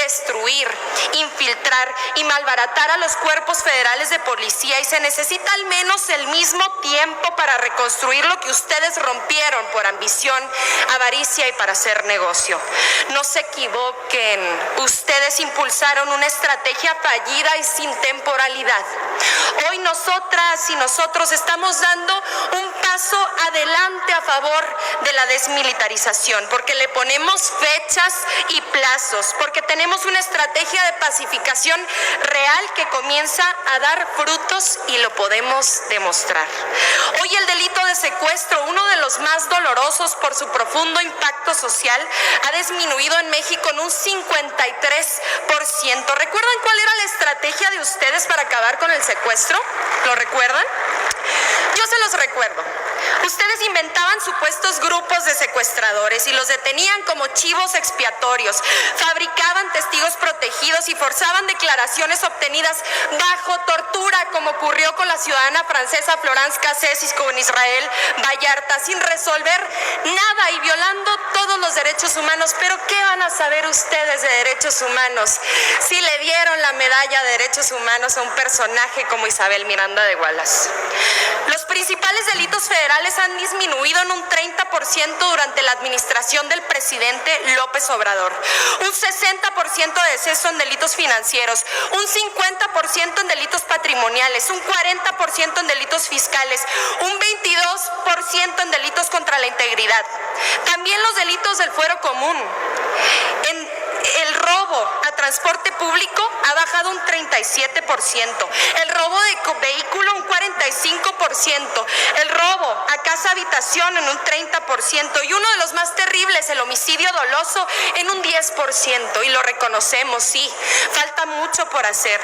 destruir, infiltrar y malbaratar a los cuerpos federales de policía, y se necesita al menos el mismo tiempo para reconstruir lo que ustedes rompieron por ambición, avaricia y para hacer negocio. No se equivoquen, ustedes impulsaron una estrategia fallida y sin temporalidad. Hoy nosotras y nosotros estamos dando un paso adelante a favor de la desmilitarización, porque le ponemos fechas y plazos, porque tenemos una estrategia de pacificación real que comienza a dar frutos y lo podemos demostrar. Hoy el delito de secuestro, uno de los más dolorosos por su profundo impacto social, ha disminuido en México en un 53%. ¿Recuerdan cuál era la estrategia de ustedes para acabar con el secuestro? ¿Lo recuerdan? Yo se los recuerdo. Ustedes inventaban supuestos grupos de secuestradores y los detenían como chivos expiatorios, fabricaban testigos protegidos y forzaban declaraciones obtenidas bajo tortura, como ocurrió con la ciudadana francesa Florence Cassés y con Israel Vallarta, sin resolver nada y violando todos los derechos humanos. Pero ¿qué van a saber ustedes de derechos humanos si le dieron la medalla de derechos humanos a un personaje como Isabel Miranda de Wallace? Los principales delitos federales han disminuido en un 30% durante la administración del presidente López Obrador, un 60% de deceso en delitos financieros, un 50% en delitos patrimoniales, un 40% en delitos fiscales, un 22% en delitos contra la integridad. También los delitos del fuero común. El robo a transporte público ha bajado un 37%, el robo de vehículo un 45%, el robo a casa habitación en un 30% y uno de los más terribles, el homicidio doloso, en un 10%, y lo reconocemos, sí, falta mucho por hacer.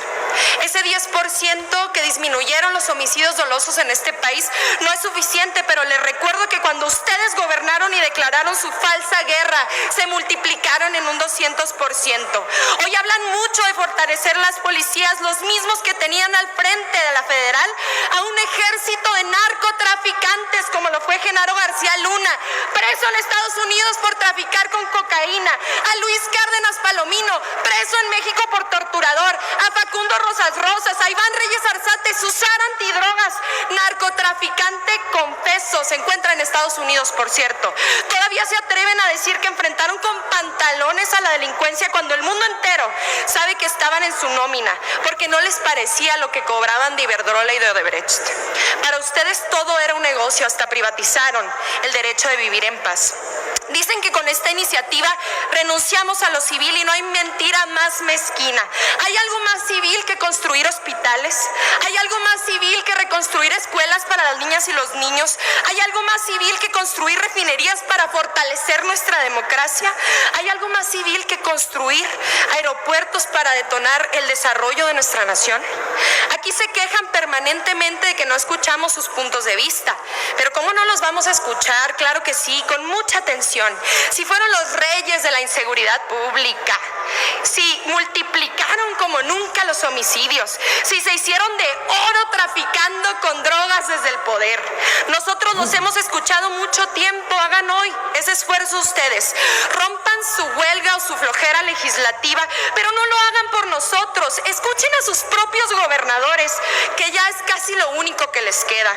Ese 10% que disminuyeron los homicidios dolosos en este país no es suficiente, pero les recuerdo que cuando ustedes gobernaron y declararon su falsa guerra, se multiplicaron en un 200%. Hoy hablan mucho de fortalecer las policías, los mismos que tenían al frente de la federal a un ejército de narcotraficantes como lo fue Genaro García Luna, preso en Estados Unidos por traficar con cocaína, a Luis Cárdenas Palomino, preso en México por torturador, a Facundo Rosas, a Iván Reyes Arzate, Susana antidrogas, narcotraficante confeso, se encuentra en Estados Unidos, por cierto. Todavía se atreven a decir que enfrentaron con pantalones a la delincuencia cuando el mundo entero sabe que estaban en su nómina, porque no les parecía lo que cobraban de Iberdrola y de Odebrecht. Para ustedes todo era un negocio, hasta privatizaron el derecho de vivir en paz. Dicen que con esta iniciativa renunciamos a lo civil, y no hay mentira más mezquina. ¿Hay algo más civil que construir hospitales? ¿Hay algo más civil que reconstruir escuelas para las niñas y los niños? ¿Hay algo más civil que construir refinerías para fortalecer nuestra democracia? ¿Hay algo más civil que construir aeropuertos para detonar el desarrollo de nuestra nación? Aquí se quejan permanentemente de que no escuchamos sus puntos de vista, pero ¿cómo no los vamos a escuchar? Claro que sí, con mucha atención. Si fueron los reyes de la inseguridad pública, si multiplicaron como nunca los homicidios, si se hicieron de oro traficando con drogas desde el poder. Nosotros los hemos escuchado mucho tiempo. Hagan hoy ese esfuerzo ustedes. Rompan su huelga o su flojera legislativa, pero no lo hagan por nosotros. Escuchen a sus propios gobernadores, que ya es casi lo único que les queda.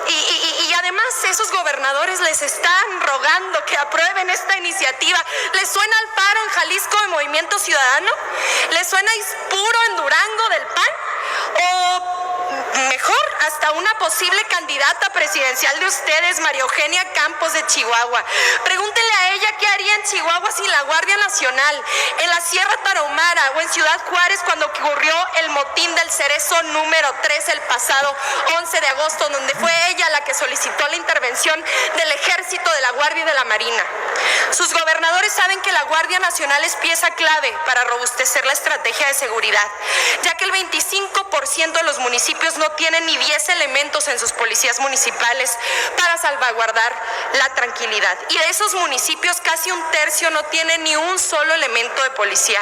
Y además esos gobernadores les están rogando que aprueben esta iniciativa. ¿Les suena al paro en Jalisco de Movimiento Ciudadano? ¿Les suena Ispuro en Durango del PAN? O mejor, hasta una posible candidata presidencial de ustedes, María Eugenia Campos de Chihuahua. Pregúntenle a ella qué haría en Chihuahua sin la Guardia Nacional, en la Sierra Tarahumara o en Ciudad Juárez cuando ocurrió el motín del Cerezo número 3 el pasado 11 de agosto, donde fue ella la que solicitó la intervención del Ejército, de la Guardia y de la Marina. Sus gobernadores saben que la Guardia Nacional es pieza clave para robustecer la estrategia de seguridad, ya que el 25% de los municipios no tienen ni 10 10 elementos en sus policías municipales para salvaguardar la tranquilidad. Y de esos municipios casi un tercio no tiene ni un solo elemento de policía.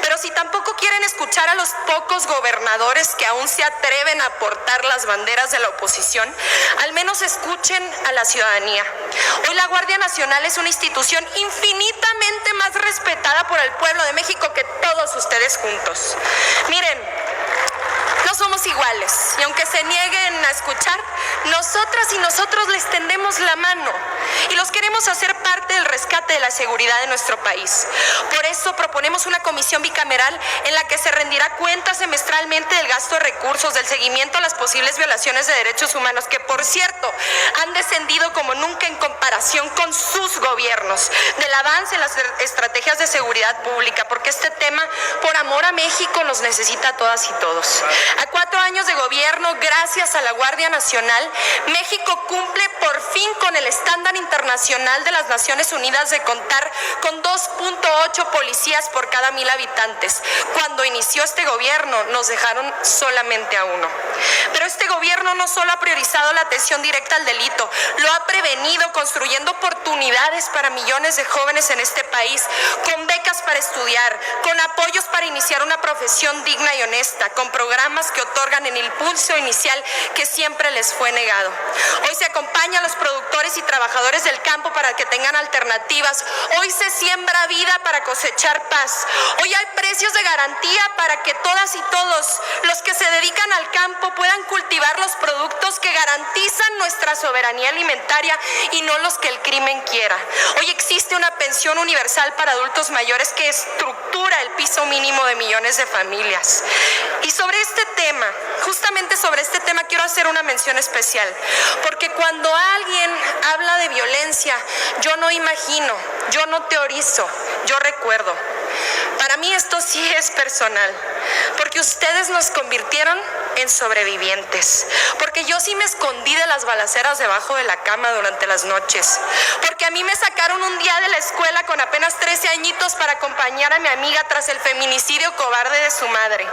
Pero si tampoco quieren escuchar a los pocos gobernadores que aún se atreven a portar las banderas de la oposición, al menos escuchen a la ciudadanía. Hoy la Guardia Nacional es una institución infinitamente más respetada por el pueblo de México que todos ustedes juntos. Miren, no somos iguales y aunque se nieguen a escuchar, nosotras y nosotros les tendemos la mano y los queremos hacer parte del rescate de la seguridad de nuestro país. Por eso proponemos una comisión bicameral en la que se rendirá cuenta semestralmente del gasto de recursos, del seguimiento a las posibles violaciones de derechos humanos, que por cierto han descendido como nunca en comparación con sus gobiernos, del avance en las estrategias de seguridad pública, porque este tema, por amor a México, nos necesita a todas y todos. A 4 años de gobierno, gracias a la Guardia Nacional, México cumple por fin con el estándar internacional de las Naciones Unidas de contar con 2.8 policías por cada 1,000 habitantes. Cuando inició este gobierno, nos dejaron solamente a 1. Pero este gobierno no solo ha priorizado la atención directa al delito, lo ha prevenido construyendo oportunidades para millones de jóvenes en este país, con becas para estudiar, con apoyos para iniciar una profesión digna y honesta, con programas que otorgan el impulso inicial que siempre les fue negado. Hoy se acompaña a los productores y trabajadores del campo para que tengan alternativas. Hoy se siembra vida para cosechar paz. Hoy hay precios de garantía para que todas y todos los que se dedican al campo puedan cultivar los productos que garantizan nuestra soberanía alimentaria y no los que el crimen quiera. Hoy existe una pensión universal para adultos mayores que estructura el piso mínimo de millones de familias. Y sobre este tema, justamente sobre este tema, quiero hacer una mención especial, porque cuando alguien habla de violencia, yo no imagino, yo no teorizo, yo recuerdo. Para mí esto sí es personal, porque ustedes nos convirtieron en sobrevivientes, porque yo sí me escondí de las balaceras debajo de la cama durante las noches, porque a mí me sacaron un día de la escuela con apenas 13 añitos para acompañar a mi amiga tras el feminicidio cobarde de su madre,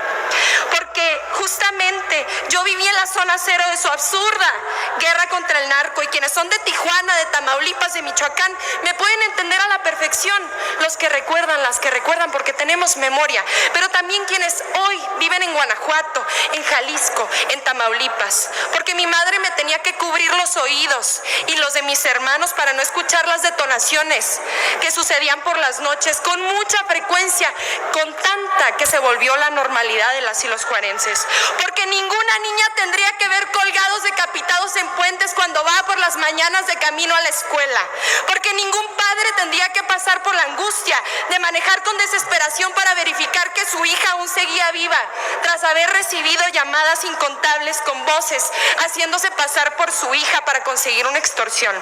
porque justamente yo viví en la zona cero de su absurda guerra contra el narco, y quienes son de Tijuana, de Tamaulipas, de Michoacán, me pueden entender a la perfección, los que recuerdan, las que recuerdan, porque tenemos memoria, pero también quienes hoy viven en Guanajuato, en Jalisco, en Tamaulipas, porque mi madre me tenía que cubrir los oídos y los de mis hermanos para no escuchar las detonaciones que sucedían por las noches con mucha frecuencia, con tanta que se volvió la normalidad de las y los juarenses, porque ninguna niña tendría que ver colgados decapitados en puentes cuando va por las mañanas de camino a la escuela, porque ningún padre tendría que pasar por la angustia de manejar con desesperación para verificar que su hija aún seguía viva tras haber recibido llamadas incontables con voces haciéndose pasar por su hija para conseguir una extorsión,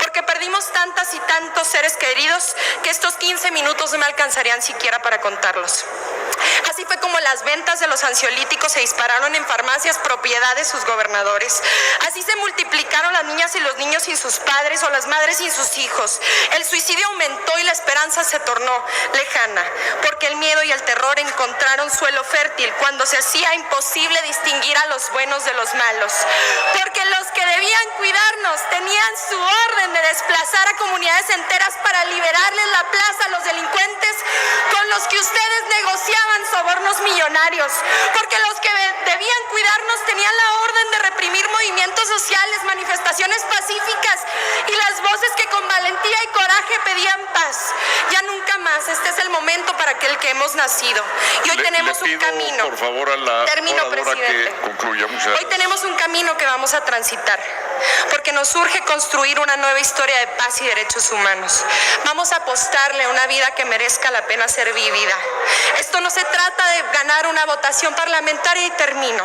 porque perdimos tantas y tantos seres queridos que estos 15 minutos no me alcanzarían siquiera para contarlos. Así fue como las ventas de los ansiolíticos se dispararon en farmacias propiedad de sus gobernadores. Así se multiplicaron las niñas y los niños sin sus padres o las madres sin sus hijos. El suicidio aumentó y la esperanza se tornó lejana, porque el miedo y el terror encontraron suelo fértil cuando se hacía imposible distinguir a los buenos de los malos, porque los que debían cuidarnos tenían su orden de desplazar a comunidades enteras para liberarles la plaza a los delincuentes con los que ustedes negociaban sobornos millonarios, porque los que debían cuidarnos tenían la orden de reprimir movimientos sociales, manifestaciones pacíficas y las voces que con valentía y coraje pedían paz. Ya nunca más, este es el momento para el que hemos nacido. Y hoy tenemos un camino. Por favor, a la oradora que concluya. Muchas gracias. Hoy tenemos un camino que vamos a transitar, porque nos urge construir una nueva historia de paz y derechos humanos. Vamos a apostarle a una vida que merezca la pena ser vivida. Esto no se trata de ganar una votación parlamentaria y termino.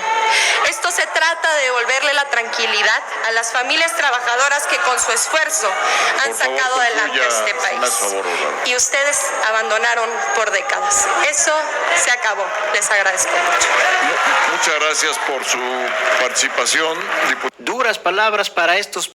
Esto se trata de devolverle la tranquilidad a las familias trabajadoras que con su esfuerzo han sacado adelante este país. Y ustedes abandonaron por décadas. Eso se acabó. Les agradezco mucho. Muchas gracias por su participación. Duras palabras para estos